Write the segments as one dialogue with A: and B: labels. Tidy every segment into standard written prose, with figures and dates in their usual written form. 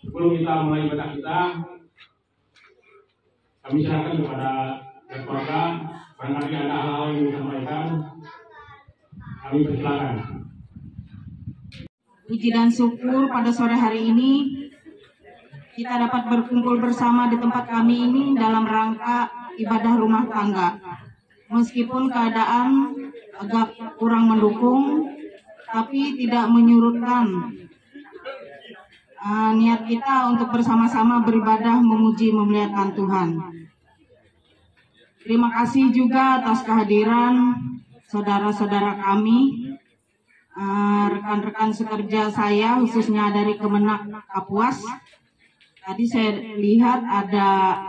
A: Sebelum kita mulai ibadah kita, kami serahkan kepada keluarga. Barangkali ada hal-hal yang disampaikan, kami persilakan.
B: Puji dan syukur pada sore hari ini kita dapat berkumpul bersama di tempat kami ini dalam rangka ibadah rumah tangga. Meskipun keadaan agak kurang mendukung, tapi tidak menyurutkan niat kita untuk bersama-sama beribadah memuji memuliakan Tuhan. Terima kasih juga atas kehadiran saudara-saudara kami, rekan-rekan sekerja saya khususnya dari Kemenak Kapuas. Tadi saya lihat ada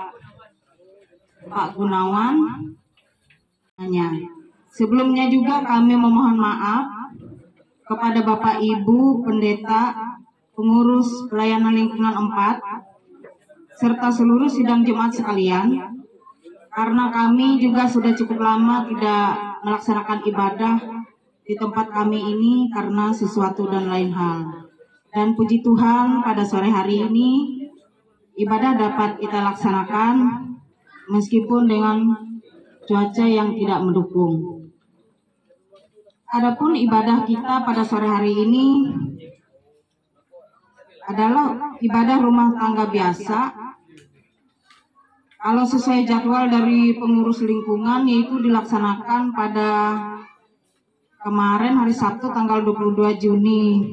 B: Pak Gunawan. Sebelumnya juga kami memohon maaf kepada Bapak Ibu Pendeta, pengurus pelayanan lingkungan 4, serta seluruh sidang Jemaat sekalian, karena kami juga sudah cukup lama tidak melaksanakan ibadah di tempat kami ini karena sesuatu dan lain hal. Dan puji Tuhan pada sore hari ini ibadah dapat kita laksanakan meskipun dengan cuaca yang tidak mendukung. Adapun ibadah kita pada sore hari ini adalah ibadah rumah tangga biasa. Kalau sesuai jadwal dari pengurus lingkungan, yaitu dilaksanakan pada kemarin hari Sabtu tanggal 22 Juni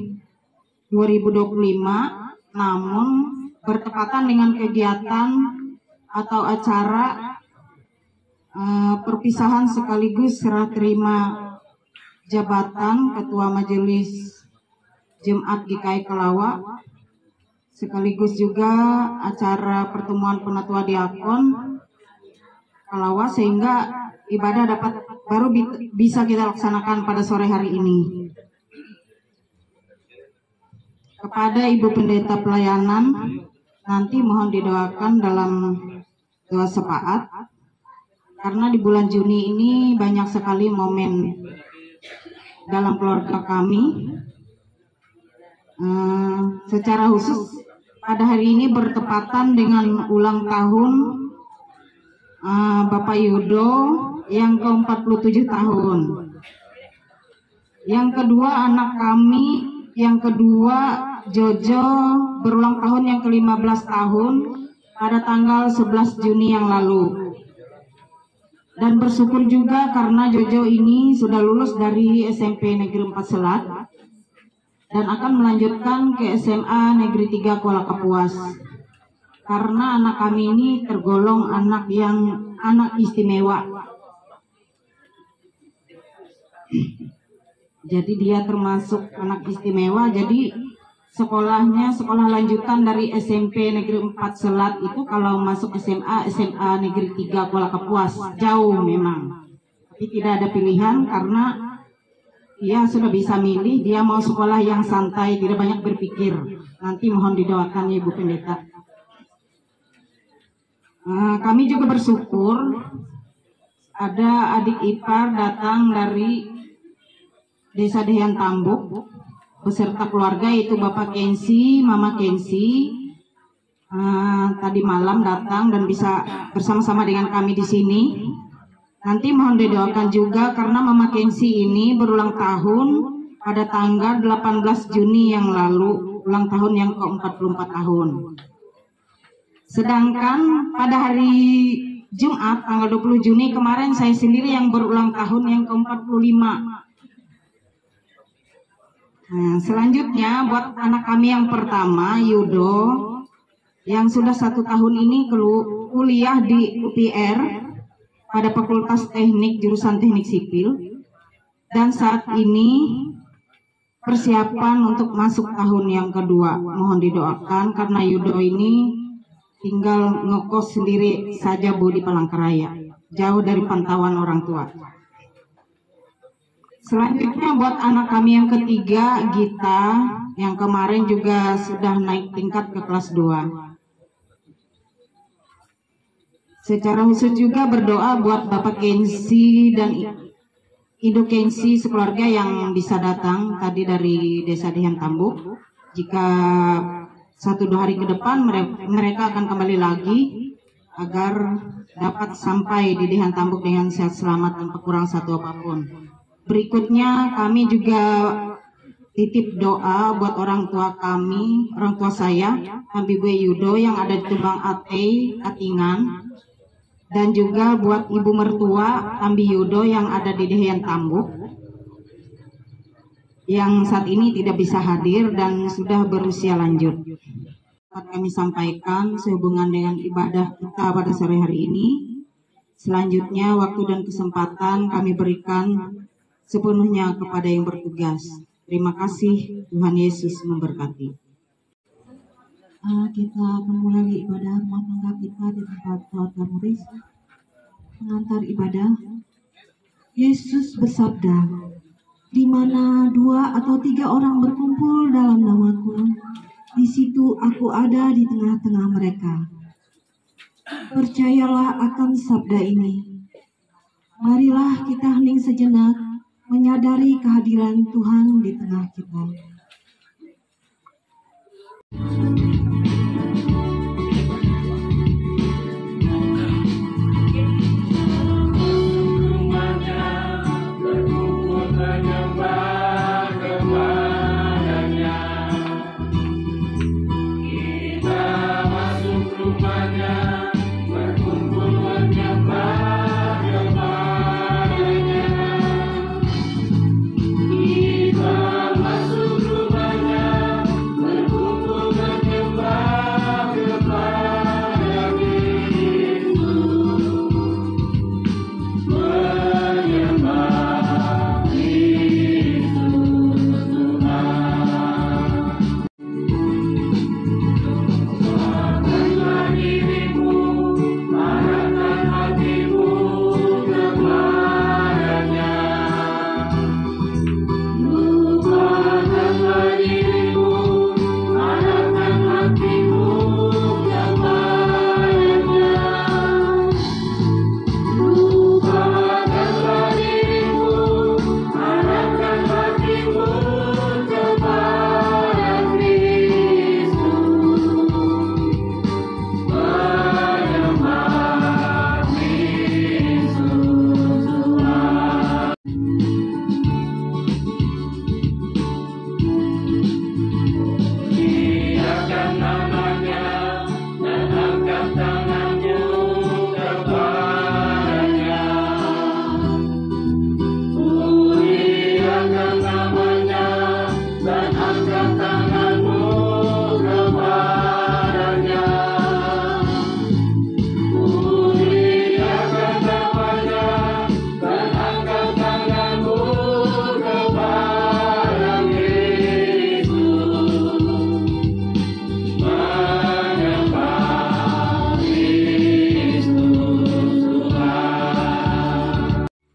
B: 2025, namun bertepatan dengan kegiatan atau acara perpisahan sekaligus serah terima jabatan Ketua Majelis Jemaat GKI Kelawa, sekaligus juga acara pertemuan penatua diakon Kalawa, sehingga ibadah dapat baru bisa kita laksanakan pada sore hari ini. Kepada Ibu Pendeta Pelayanan, nanti mohon didoakan dalam doa syafaat, karena di bulan Juni ini banyak sekali momen dalam keluarga kami. Secara khusus pada hari ini bertepatan dengan ulang tahun Bapak Yudo yang ke-47 tahun. Yang kedua anak kami, yang kedua Jojo berulang tahun yang ke-15 tahun pada tanggal 11 Juni yang lalu. Dan bersyukur juga karena Jojo ini sudah lulus dari SMP Negeri 4 Selat dan akan melanjutkan ke SMA Negeri 3 Kuala Kapuas. Karena anak kami ini tergolong anak istimewa. Jadi dia termasuk anak istimewa. Jadi sekolahnya sekolah lanjutan dari SMP Negeri 4 Selat itu kalau masuk SMA Negeri 3 Kuala Kapuas. Jauh memang. Tapi tidak ada pilihan karena dia sudah bisa milih, dia mau sekolah yang santai, tidak banyak berpikir. Nanti mohon didoakan ya Ibu Pendeta. Kami juga bersyukur ada adik ipar datang dari Desa Dehian Tambuk beserta keluarga, yaitu Bapak Kensi, Mama Kensi. Tadi malam datang dan bisa bersama-sama dengan kami di sini. Nanti mohon didoakan juga karena Mama Kensi ini berulang tahun pada tanggal 18 Juni yang lalu, ulang tahun yang ke-44 tahun. Sedangkan pada hari Jumat tanggal 20 Juni kemarin saya sendiri yang berulang tahun yang ke-45. Selanjutnya buat anak kami yang pertama, Yudo, yang sudah 1 tahun ini kuliah di UPR pada Fakultas Teknik jurusan Teknik Sipil, dan saat ini persiapan untuk masuk tahun yang kedua. Mohon didoakan karena Yudo ini tinggal ngekos sendiri saja Bu di Palangkaraya, jauh dari pantauan orang tua. Selanjutnya buat anak kami yang ketiga, Gita, yang kemarin juga sudah naik tingkat ke kelas 2. Secara khusus juga berdoa buat Bapak Kensi dan Ibu Kensi sekeluarga yang bisa datang tadi dari Desa Dehian Tambuk. Jika 1-2 hari ke depan mereka akan kembali lagi agar dapat sampai di Dehan Tambuk dengan sehat selamat tanpa kurang satu apapun. Berikutnya kami juga titip doa buat orang tua kami, orang tua saya, Habibie Yudo yang ada di Tumbang Ate, Katingan, dan juga buat ibu mertua Tambi Yudo yang ada di Dehan Tambuk, yang saat ini tidak bisa hadir dan sudah berusia lanjut. Dapat kami sampaikan sehubungan dengan ibadah kita pada sore hari ini. Selanjutnya waktu dan kesempatan kami berikan sepenuhnya kepada yang bertugas. Terima kasih, Tuhan Yesus memberkati.
C: Kita akan mulai ibadah rumah tangga kita di tempat keluarga Muris. Pengantar ibadah, Yesus bersabda, "Di mana 2 atau 3 orang berkumpul dalam namaku, di situ aku ada di tengah-tengah mereka." Percayalah akan sabda ini. Marilah kita hening sejenak, menyadari kehadiran Tuhan di tengah kita.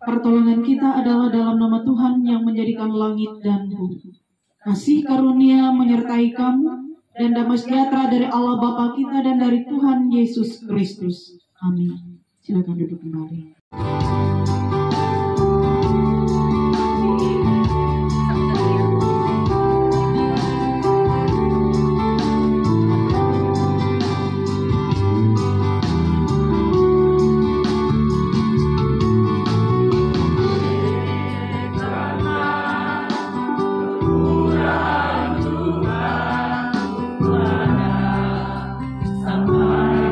D: Pertolongan kita adalah dalam nama Tuhan yang menjadikan langit dan bumi. Kasih karunia menyertai kamu dan damai sejahtera dari Allah Bapa kita dan dari Tuhan Yesus Kristus. Amin. Silakan duduk kembali.
C: Sampai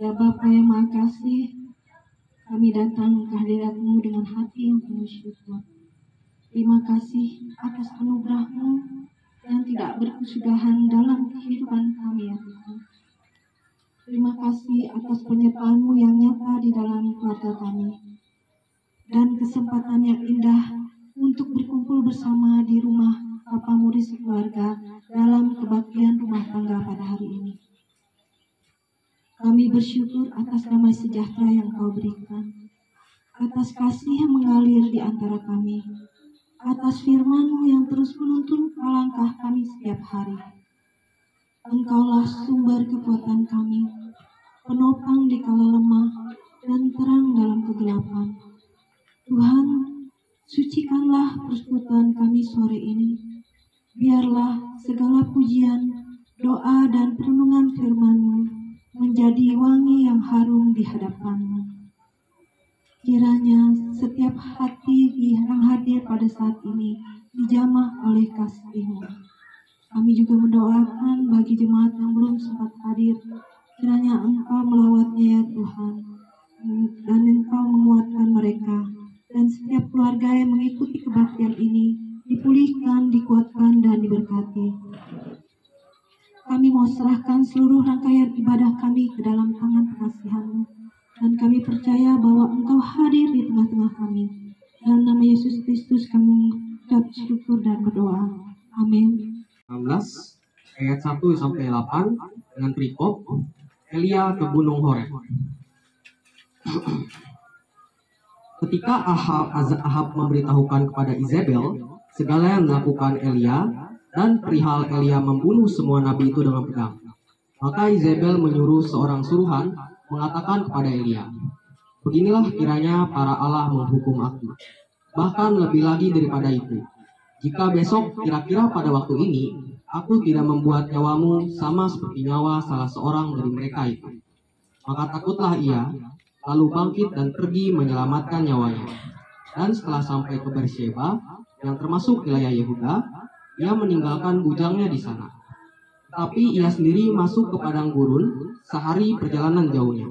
C: Ya Bapa yang Maha Kasih, kami datang ke hadirat-Mu dengan hati yang penuh syukur. Terima kasih atas anugerah-Mu yang tidak berkesudahan dalam kehidupan kami ya Tuhan. Terima kasih atas penyertaan-Mu yang nyata di dalam keluarga kami. Dan kesempatan yang indah untuk berkumpul bersama di rumah Bapak Murid sekeluarga dalam kebaktian rumah tangga pada hari ini. Kami bersyukur atas damai sejahtera yang Kau berikan, atas kasih yang mengalir di antara kami, atas firman-Mu yang terus menuntun langkah kami setiap hari. Engkaulah sumber kekuatan kami, penopang di kala lemah, dan terang dalam kegelapan. Tuhan, sucikanlah persekutuan kami sore ini. Biarlah segala pujian, doa, dan perenungan firman-Mu menjadi wangi yang harum di hadapan-Mu. Kiranya setiap hati yang hadir pada saat ini dijamah oleh kasih-Mu. Kami juga mendoakan bagi jemaat yang belum sempat hadir, kiranya Engkau melawatnya ya Tuhan, dan Engkau menguatkan mereka, dan setiap keluarga yang mengikuti kebaktian ini dipulihkan, dikuatkan, dan diberkati. Kami mau serahkan seluruh rangkaian ibadah kami ke dalam tangan pengasihan-Mu, dan kami percaya bahwa Engkau hadir di tengah-tengah kami. Dalam nama Yesus Kristus kami mengucap syukur dan berdoa. Amin.
E: 16 ayat 1 sampai 8 dengan perikop Elia ke Gunung Horeb. Ketika Ahab memberitahukan kepada Izebel segala yang dilakukan Elia dan perihal Elia membunuh semua nabi itu dengan pedang, maka Izebel menyuruh seorang suruhan mengatakan kepada Elia, "Beginilah kiranya para Allah menghukum aku, bahkan lebih lagi daripada itu. Jika besok kira-kira pada waktu ini aku tidak membuat nyawamu sama seperti nyawa salah seorang dari mereka itu." Maka takutlah ia, lalu bangkit dan pergi menyelamatkan nyawanya. Dan setelah sampai ke Beersheba, yang termasuk wilayah Yehuda, ia meninggalkan bujangnya di sana. Tapi ia sendiri masuk ke padang gurun sehari perjalanan jauhnya,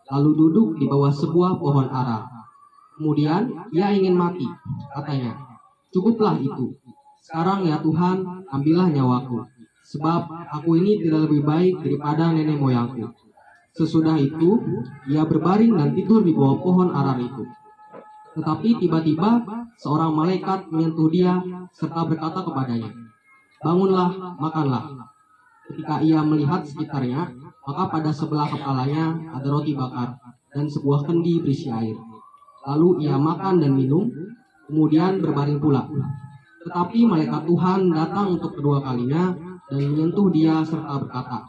E: lalu duduk di bawah sebuah pohon ara. Kemudian ia ingin mati, katanya, "Cukuplah itu. Sekarang ya Tuhan, ambillah nyawaku, sebab aku ini tidak lebih baik daripada nenek moyangku." Sesudah itu, ia berbaring dan tidur di bawah pohon arar itu. Tetapi tiba-tiba seorang malaikat menyentuh dia serta berkata kepadanya, "Bangunlah, makanlah." Ketika ia melihat sekitarnya, maka pada sebelah kepalanya ada roti bakar dan sebuah kendi berisi air. Lalu ia makan dan minum, kemudian berbaring pula. Tetapi malaikat Tuhan datang untuk kedua kalinya dan menyentuh dia serta berkata,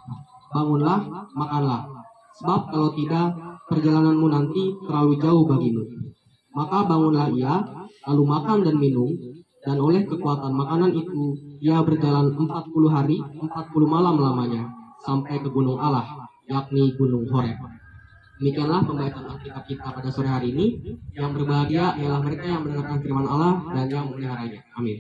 E: "Bangunlah, makanlah, sebab kalau tidak, perjalananmu nanti terlalu jauh bagimu." Maka bangunlah ia, lalu makan dan minum, dan oleh kekuatan makanan itu, ia berjalan 40 hari, 40 malam lamanya, sampai ke gunung Allah, yakni Gunung Horeb. Demikianlah pembacaan Alkitab kita pada sore hari ini. Yang berbahagia ialah mereka yang mendengarkan firman Allah dan yang memeliharanya. Amin.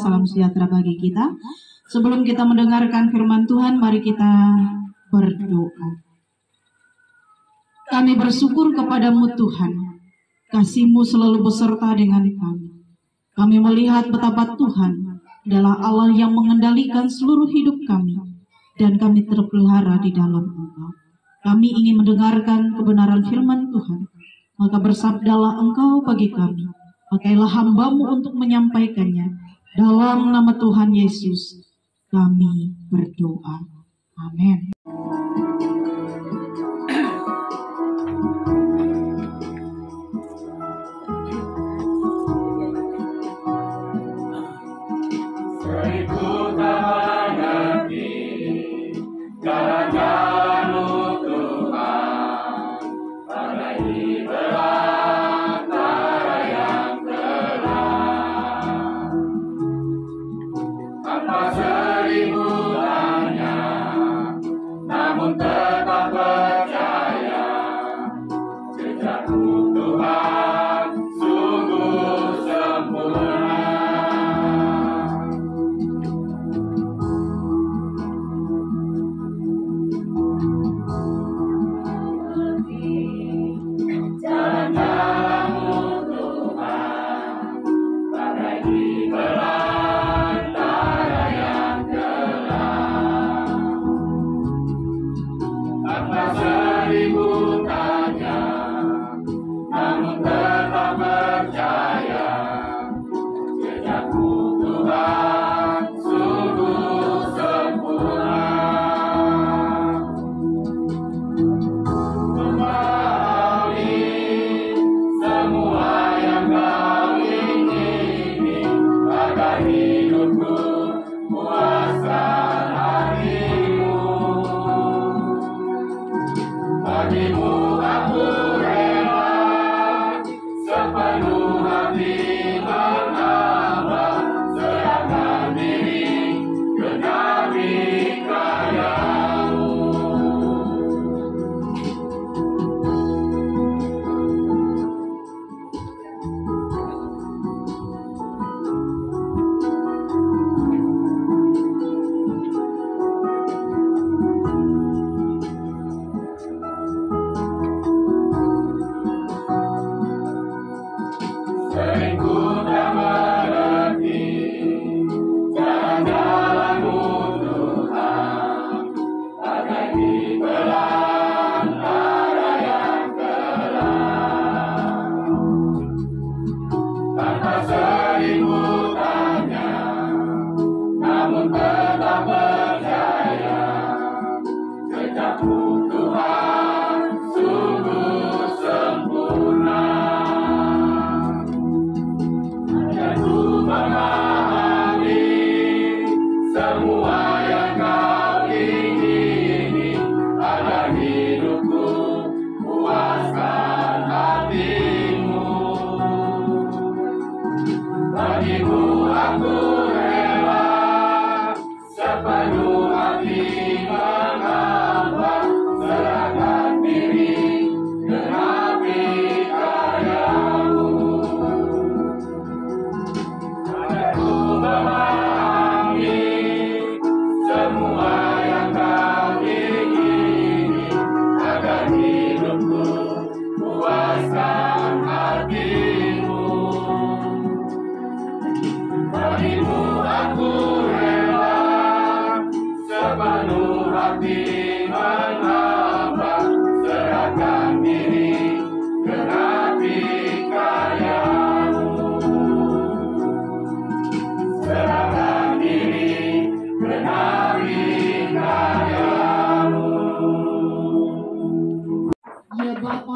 D: salam sejahtera bagi kita. Sebelum kita mendengarkan firman Tuhan, mari kita berdoa. Kami bersyukur kepadamu Tuhan, kasih-Mu selalu beserta dengan kami. Kami melihat betapa Tuhan adalah Allah yang mengendalikan seluruh hidup kami, dan kami terpelihara di dalam Engkau. Kami ingin mendengarkan kebenaran firman Tuhan, maka bersabdalah Engkau bagi kami. Pakailah hamba-Mu untuk menyampaikannya. Dalam nama Tuhan Yesus, kami berdoa. Amin.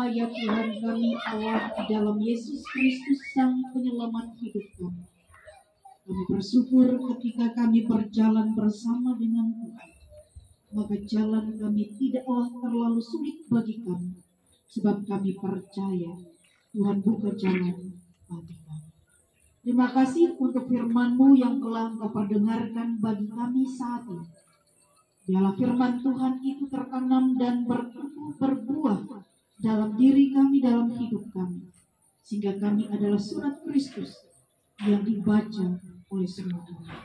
D: Ya Tuhan kami Allah di dalam Yesus Kristus Sang Penyelamat hidup kami. Kami bersyukur ketika kami berjalan bersama dengan Tuhan. Maka jalan kami tidaklah terlalu sulit bagi kami. Sebab kami percaya Tuhan buka jalan bagi kami. Terima kasih untuk firman-Mu yang telah Engkau perdengarkan bagi kami saat ini. Biarlah firman Tuhan itu tertanam dan berbuah dalam diri kami, dalam hidup kami, sehingga kami adalah surat Kristus yang dibaca oleh semua orang.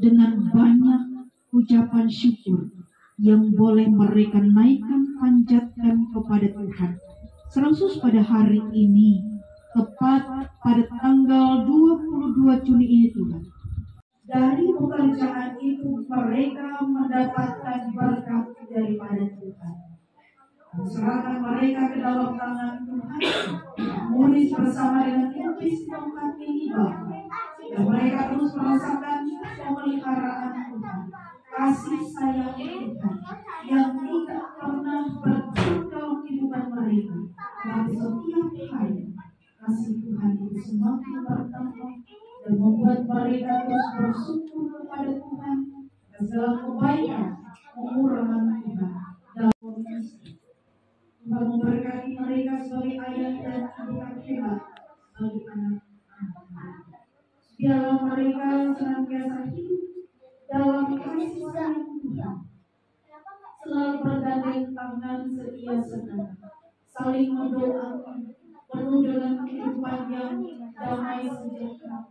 D: Dengan banyak ucapan syukur yang boleh mereka naikkan panjatkan kepada Tuhan. Khusus pada hari ini, tepat pada tanggal 22 Juni ini Tuhan. Dari pekerjaan itu mereka mendapatkan berkat daripada Tuhan. Serahkan mereka ke dalam tangan Tuhan. Murid bersama dengan Inggris tongkat ini Bapa. Dan mereka terus merasakan pemeliharaan Tuhan, kasih sayang Tuhan yang tidak pernah berhenti dalam kehidupan mereka. Dan setiap hari kasih Tuhan itu semakin bertambah dan membuat mereka terus bersyukur kepada Tuhan dan segala kebaikan kemurahan Tuhan dalam kondisi. Tuhan memberkati mereka sebagai ayah dan ibu yang hebat bagi anak-anak. Biarlah mereka senantiasa hidup dalam kasih sayang Tuhan, selalu bergandeng tangan setia saudara, saling mendoakan, penuh dengan kehidupan yang damai sejahtera,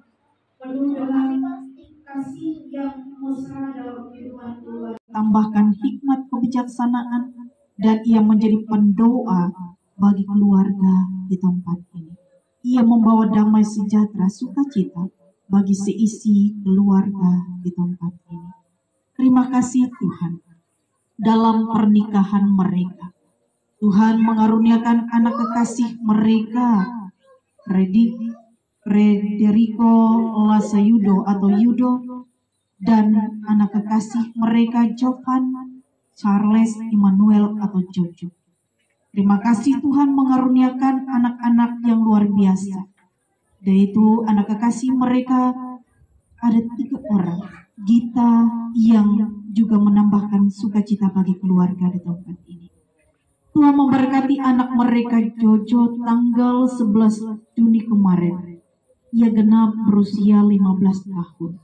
D: penuh dengan kasih yang mesra dalam kehidupan keluarga. Tambahkan hikmat kebijaksanaan dan ia menjadi pendoa bagi keluarga di tempat ini. Ia membawa damai sejahtera, sukacita bagi seisi keluarga di tempat ini. Terima kasih Tuhan. Dalam pernikahan mereka, Tuhan mengaruniakan anak kekasih mereka, Frederico Lasayudo atau Yudo, dan anak kekasih mereka Jovan Charles Emmanuel atau Jojo. Terima kasih Tuhan mengaruniakan anak-anak yang luar biasa. Yaitu anak kekasih mereka ada 3 orang. Gita yang juga menambahkan sukacita bagi keluarga di tempat ini. Tuhan memberkati anak mereka Jojo tanggal 11 Juni kemarin. Ia genap berusia 15 tahun.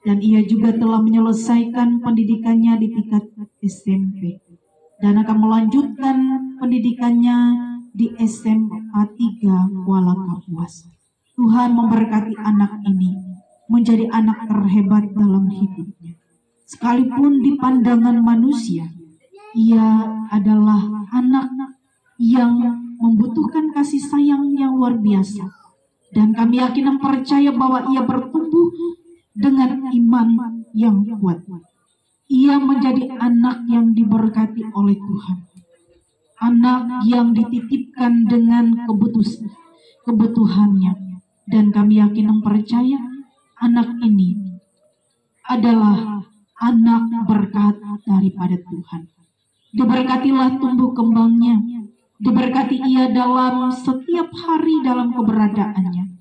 D: Dan ia juga telah menyelesaikan pendidikannya di tingkat SMP. Dan akan melanjutkan pendidikannya di SMA 3 Kuala Kapuas. Tuhan memberkati anak ini menjadi anak terhebat dalam hidupnya. Sekalipun di pandangan manusia, ia adalah anak yang membutuhkan kasih sayang yang luar biasa. Dan kami yakin dan percaya bahwa ia bertumbuh dengan iman yang kuat. Ia menjadi anak yang diberkati oleh Tuhan. Anak yang dititipkan dengan kebutuhannya. Dan kami yakin dan percaya anak ini adalah anak berkat daripada Tuhan. Diberkatilah tumbuh kembangnya. Diberkati ia dalam setiap hari dalam keberadaannya.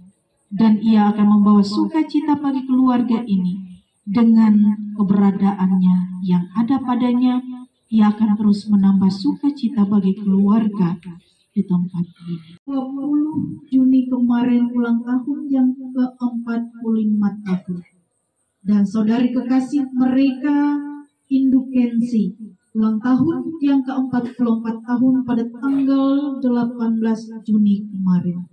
D: Dan ia akan membawa sukacita bagi keluarga ini. Dengan keberadaannya yang ada padanya, ia akan terus menambah sukacita bagi keluarga di tempat ini. 20 Juni kemarin ulang tahun yang ke-45 tahun. Dan saudari kekasih mereka Indukensi ulang tahun yang ke-44 tahun pada tanggal 18 Juni kemarin.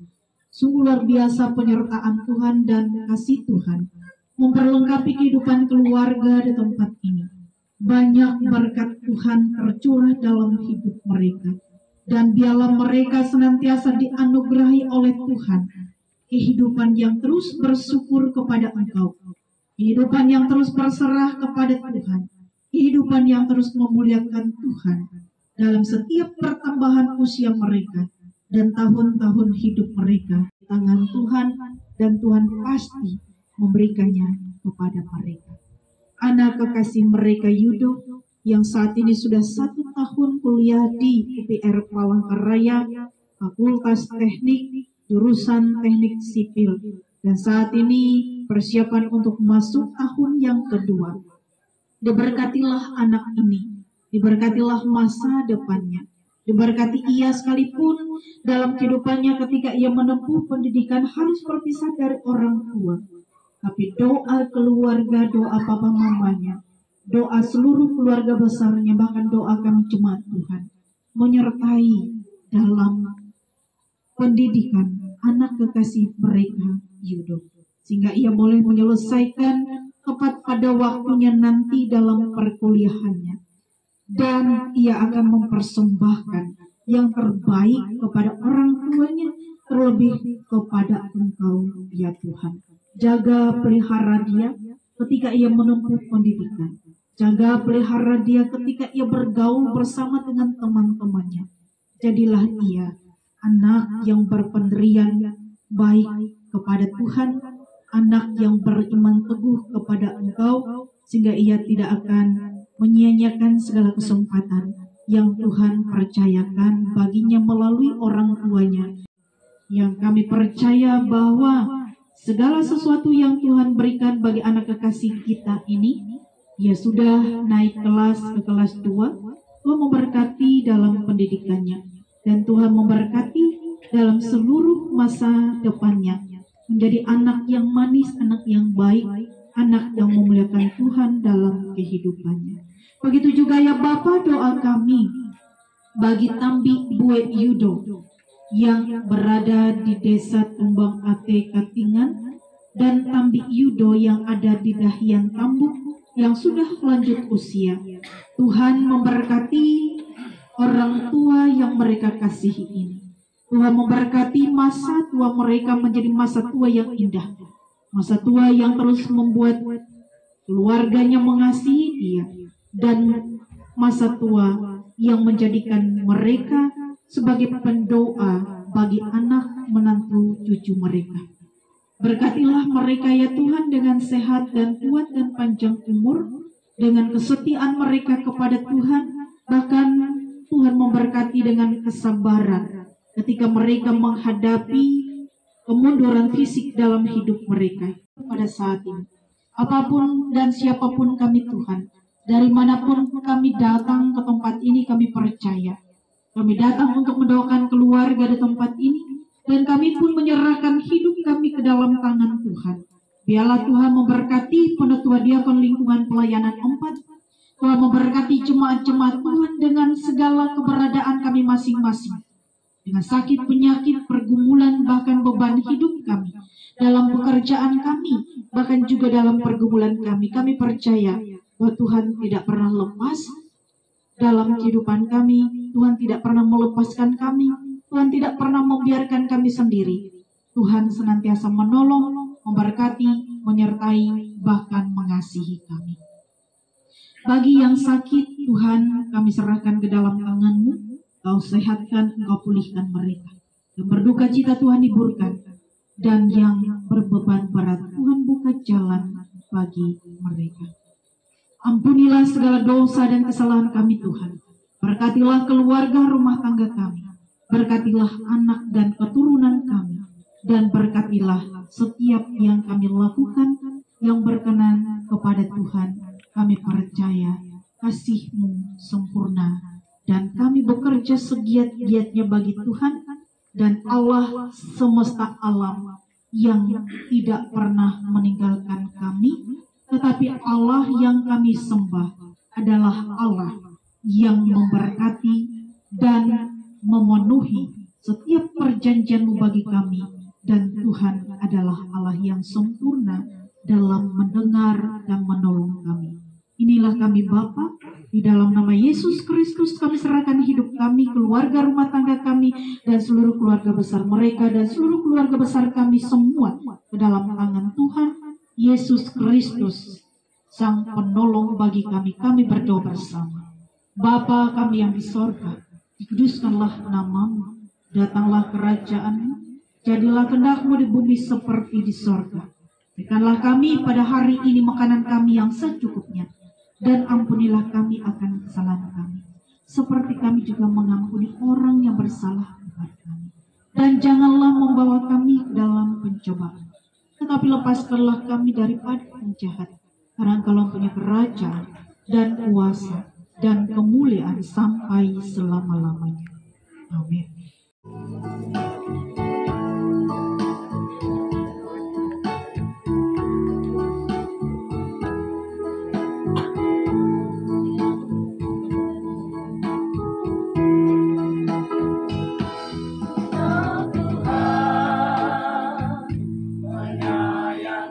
D: Sungguh luar biasa penyertaan Tuhan dan kasih Tuhan memperlengkapi kehidupan keluarga di tempat ini. Banyak berkat Tuhan tercurah dalam hidup mereka. Dan biarlah mereka senantiasa dianugerahi oleh Tuhan. Kehidupan yang terus bersyukur kepada Engkau. Kehidupan yang terus berserah kepada Tuhan. Kehidupan yang terus memuliakan Tuhan. Dalam setiap pertambahan usia mereka. Dan tahun-tahun hidup mereka. Di tangan Tuhan. Dan Tuhan pasti memberikannya kepada mereka. Anak kekasih mereka Yudo. Yang saat ini sudah 1 tahun kuliah di UPR Palangkaraya, Fakultas Teknik, jurusan Teknik Sipil. Dan saat ini persiapan untuk masuk tahun yang kedua. Diberkatilah anak ini, diberkatilah masa depannya. Diberkati ia sekalipun dalam kehidupannya ketika ia menempuh pendidikan harus berpisah dari orang tua. Tapi doa keluarga, doa papa mamanya, doa seluruh keluarga besarnya, bahkan doa kami jemaat Tuhan menyertai dalam pendidikan anak kekasih mereka Yudo. sehingga ia boleh menyelesaikan tepat pada waktunya nanti dalam perkuliahannya. Dan ia akan mempersembahkan yang terbaik kepada orang tuanya, terlebih kepada Engkau, ya Tuhan. Jaga pelihara dia ketika ia menempuh pendidikan. Jaga pelihara dia ketika ia bergaul bersama dengan teman-temannya. Jadilah ia anak yang berpendirian baik kepada Tuhan, anak yang beriman teguh kepada Engkau, sehingga ia tidak akan menyia-nyiakan segala kesempatan yang Tuhan percayakan baginya melalui orang tuanya. Yang kami percaya bahwa segala sesuatu yang Tuhan berikan bagi anak kekasih kita ini, ia sudah naik kelas ke kelas 2, Tuhan memberkati dalam pendidikannya, dan Tuhan memberkati dalam seluruh masa depannya, menjadi anak yang manis, anak yang baik, anak yang memuliakan Tuhan dalam kehidupannya. Begitu juga ya Bapa, doa kami bagi Tambi Bue Yudo yang berada di desa Tumbang Ate Katingan, dan Tambi Yudo yang ada di Dahian Tambuk yang sudah lanjut usia. Tuhan memberkati orang tua yang mereka kasihi ini. Tuhan memberkati masa tua mereka menjadi masa tua yang indah, masa tua yang terus membuat keluarganya mengasihi dia, dan masa tua yang menjadikan mereka sebagai pendoa bagi anak menantu cucu mereka. Berkatilah mereka ya Tuhan dengan sehat dan kuat dan panjang umur, dengan kesetiaan mereka kepada Tuhan. Bahkan Tuhan memberkati dengan kesabaran ketika mereka menghadapi kemunduran fisik dalam hidup mereka pada saat ini. Apapun dan siapapun kami Tuhan, dari manapun kami datang ke tempat ini, kami percaya kami datang untuk mendoakan keluarga di tempat ini, dan kami pun menyerahkan hidup kami ke dalam tangan Tuhan. Biarlah Tuhan memberkati penetua diakon lingkungan pelayanan 4. Tuhan memberkati jemaat-jemaat Tuhan dengan segala keberadaan kami masing-masing, dengan sakit, penyakit, pergumulan, bahkan beban hidup kami, dalam pekerjaan kami, bahkan juga dalam pergumulan kami. Kami percaya bahwa Tuhan tidak pernah lepas dalam kehidupan kami. Tuhan tidak pernah melepaskan kami. Tuhan tidak pernah membiarkan kami sendiri. Tuhan senantiasa menolong, memberkati, menyertai, bahkan mengasihi kami. Bagi yang sakit, Tuhan kami serahkan ke dalam tangan-Mu. Kau sehatkan, Engkau pulihkan mereka. Yang berduka cita Tuhan hiburkan, dan yang berbeban berat Tuhan buka jalan bagi mereka. Ampunilah segala dosa dan kesalahan kami Tuhan. Berkatilah keluarga rumah tangga kami. Berkatilah anak dan keturunan kami. Dan berkatilah setiap yang kami lakukan yang berkenan kepada Tuhan. Kami percaya kasih-Mu sempurna, dan kami bekerja segiat-giatnya bagi Tuhan dan Allah semesta alam yang tidak pernah meninggalkan kami, tetapi Allah yang kami sembah adalah Allah yang memberkati dan memenuhi setiap perjanjian-Mu bagi kami, dan Tuhan adalah Allah yang sempurna dalam mendengar dan menolong kami. Inilah kami Bapa, di dalam nama Yesus Kristus kami serahkan hidup kami, keluarga rumah tangga kami, dan seluruh keluarga besar mereka, dan seluruh keluarga besar kami semua ke dalam tangan Tuhan Yesus Kristus, Sang Penolong bagi kami. Kami berdoa bersama. Bapa kami yang di sorga, dikuduskanlah nama-Mu, datanglah kerajaan-Mu, jadilah kehendak-Mu di bumi seperti di sorga. Berikanlah kami pada hari ini makanan kami yang secukupnya, dan ampunilah kami akan kesalahan kami, seperti kami juga mengampuni orang yang bersalah kepada kami. Dan janganlah membawa kami ke dalam pencobaan, tetapi lepaskanlah kami daripada penjahat. Karena Engkau punya kerajaan dan kuasa dan kemuliaan sampai selama-lamanya. Amin.
A: Menyayang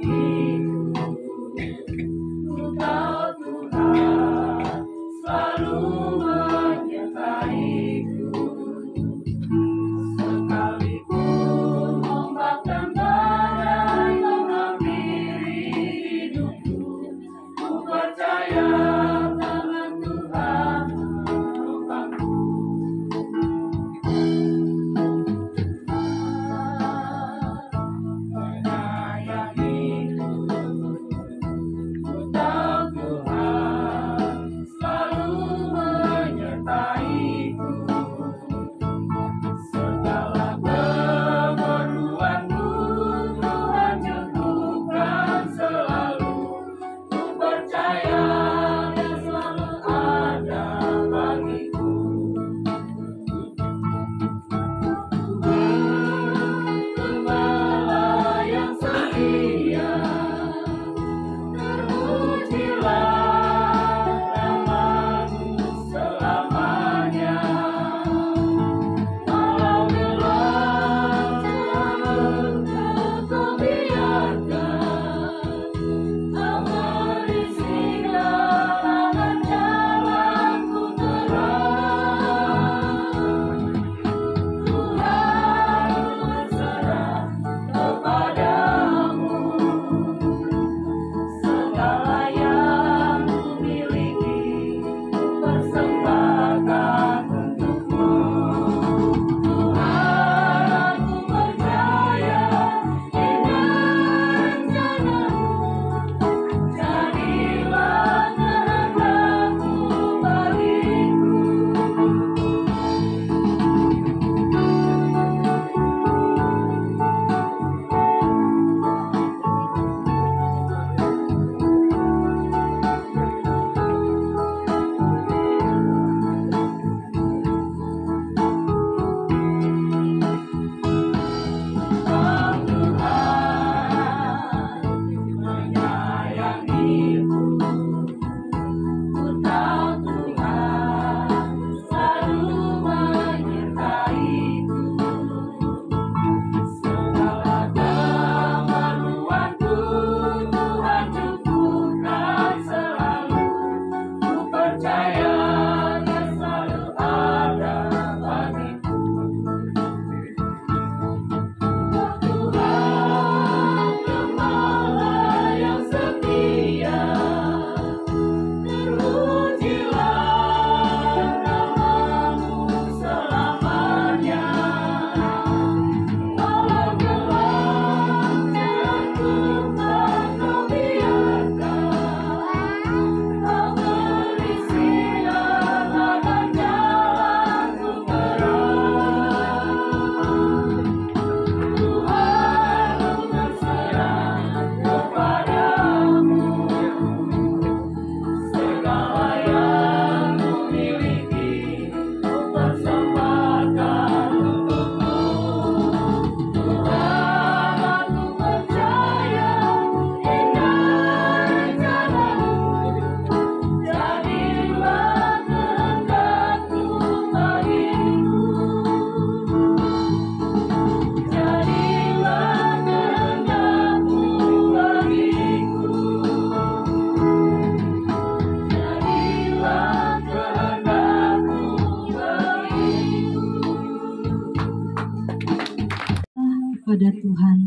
C: kepada Tuhan,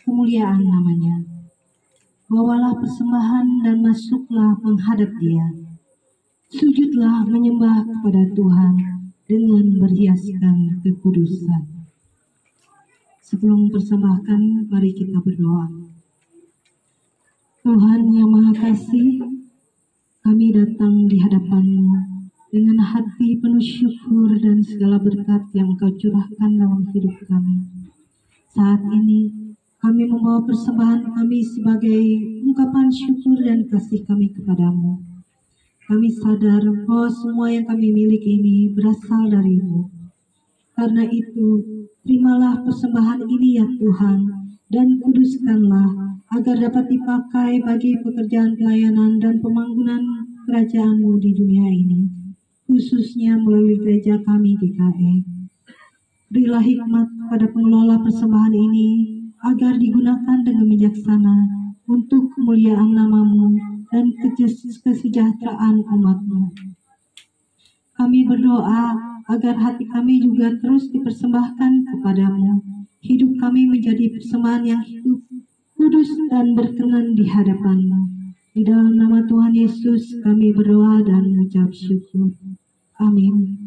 C: kemuliaan namanya. Bawalah persembahan dan masuklah menghadap Dia. Sujudlah menyembah kepada Tuhan dengan berhiaskan kekudusan. Sebelum mempersembahkan, mari kita berdoa. Tuhan yang Maha Kasih, kami datang di hadapan-Mu dengan hati penuh syukur dan segala berkat yang Engkau curahkan dalam hidup kami. Saat ini, kami membawa persembahan kami sebagai ungkapan syukur dan kasih kami kepadamu. Kami sadar bahwa semua yang kami miliki ini berasal dari-Mu. Karena itu, terimalah persembahan ini ya Tuhan, dan kuduskanlah agar dapat dipakai bagi pekerjaan pelayanan dan pembangunan kerajaan-Mu di dunia ini, khususnya melalui gereja kami GKE. Berilah hikmat pada pengelola persembahan ini, agar digunakan dengan bijaksana untuk kemuliaan nama-Mu dan kesejahteraan umat-Mu. Kami berdoa agar hati kami juga terus dipersembahkan kepadamu. Hidup kami menjadi persembahan yang hidup, kudus dan berkenan di hadapan-Mu. Di dalam nama Tuhan Yesus kami berdoa dan mengucap syukur. Amin.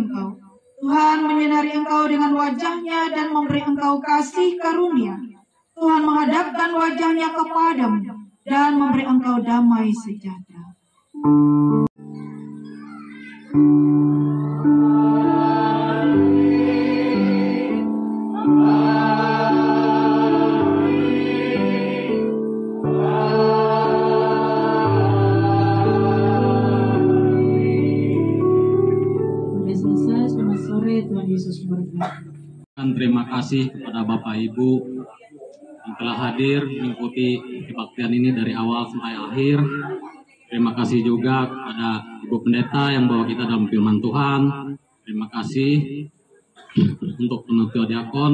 D: engkau. Tuhan menyinari engkau dengan wajahnya dan memberi engkau kasih karunia. Tuhan menghadapkan wajahnya kepadamu dan memberi engkau damai sejahtera.
E: Terima kasih kepada Bapak Ibu yang telah hadir mengikuti kebaktian ini dari awal sampai akhir. Terima kasih juga kepada Ibu Pendeta yang bawa kita dalam firman Tuhan. Terima kasih untuk penutur diakon.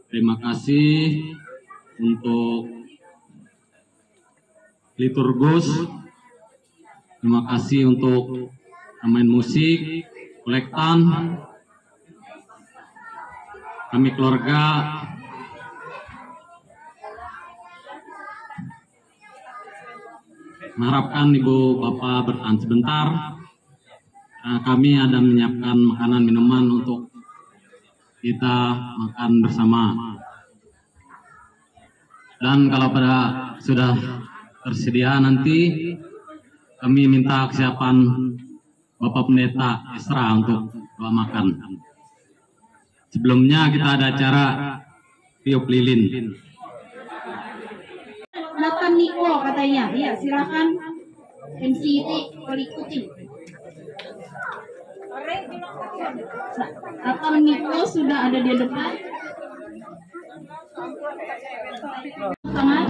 E: Terima kasih untuk liturgus. Terima kasih untuk pemain musik, kolektan. Kami keluarga mengharapkan Ibu Bapak bertahan sebentar. Kami ada menyiapkan makanan minuman untuk kita makan bersama. Dan kalau pada sudah tersedia nanti kami minta kesiapan Bapak Pendeta Esra untuk doa makan. Sebelumnya kita ada acara tiup lilin.
B: Nathan Niko katanya, iya silakan MC berikuti. Nathan Niko sudah ada di depan. Tangan.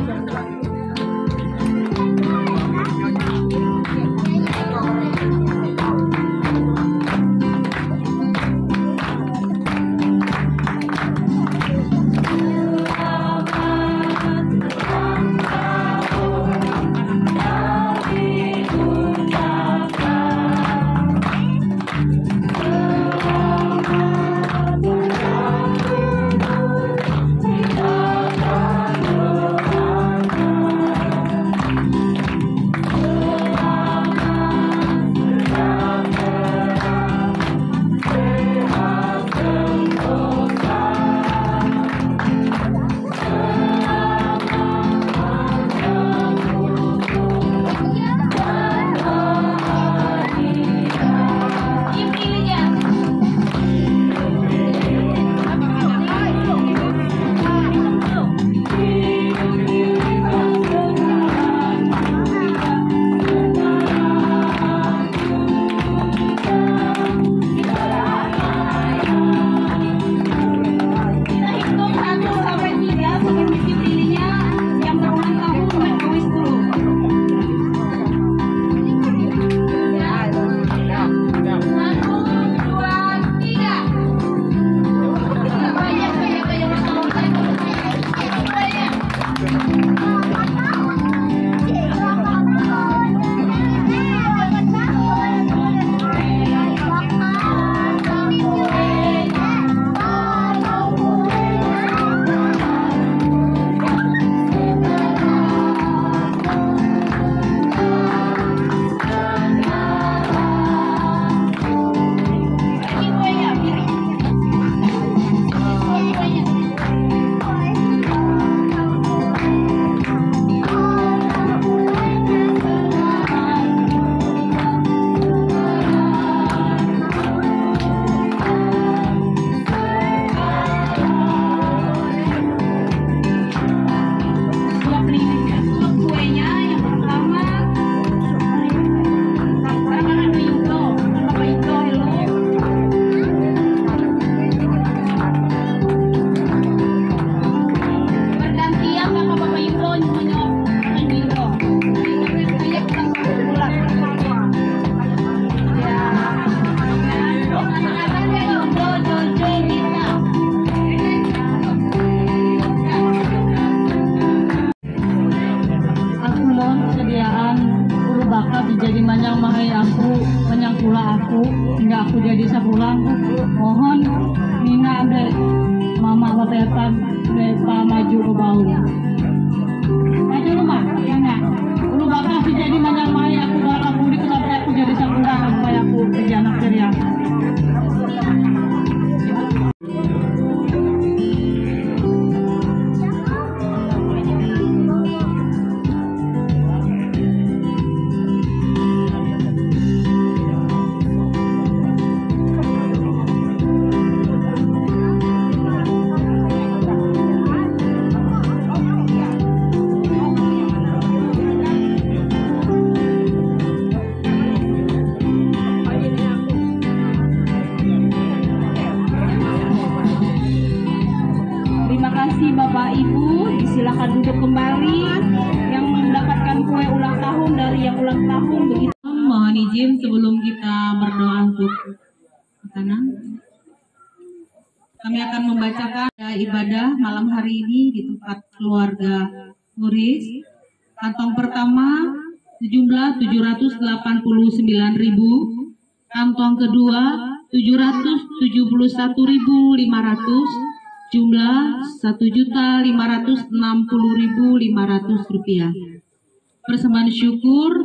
F: hingga aku jadi sepulang. Mohon Nina dan Mama Lepetan Bepa maju ke bawah. Maju rumah, ya enggak? Ulu bakal si jadi manjang mai aku bakal mudik sampai aku jadi sepulang sampai aku jadi anak ceria.
B: Bapak Ibu disilakan duduk kembali. Yang mendapatkan kue ulang tahun dari yang ulang tahun begitu.
D: Mohon izin sebelum kita berdoa untuk makanan, kami akan membacakan ibadah malam hari ini di tempat keluarga Muris. Kantong pertama sejumlah 789.000, kantong kedua 771.500, jumlah 1.560.500 rupiah. Persembahan syukur,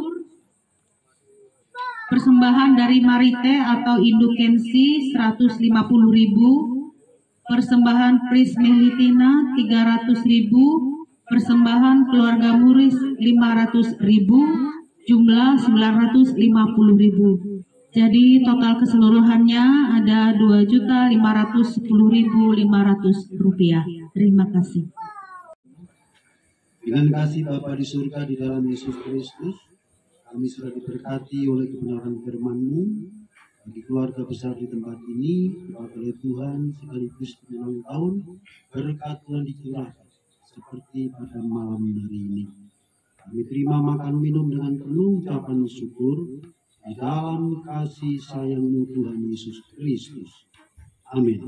D: persembahan dari Marite atau Indukensi 150.000, persembahan Prisme Litina 300.000, persembahan keluarga Muris 500.000, jumlah 950.000. Jadi total keseluruhannya ada 2.510.500 rupiah. Terima kasih.
G: Dengan kasih Bapa di surga di dalam Yesus Kristus, kami sudah diberkati oleh kebenaran firman-Mu. Bagi keluarga besar di tempat ini, oleh Tuhan sekaligus ulang tahun, berkat Tuhan dicurahkan seperti pada malam hari ini. Kami terima makan minum dengan penuh ucapan syukur di dalam kasih sayang-Mu Tuhan Yesus Kristus. Amin.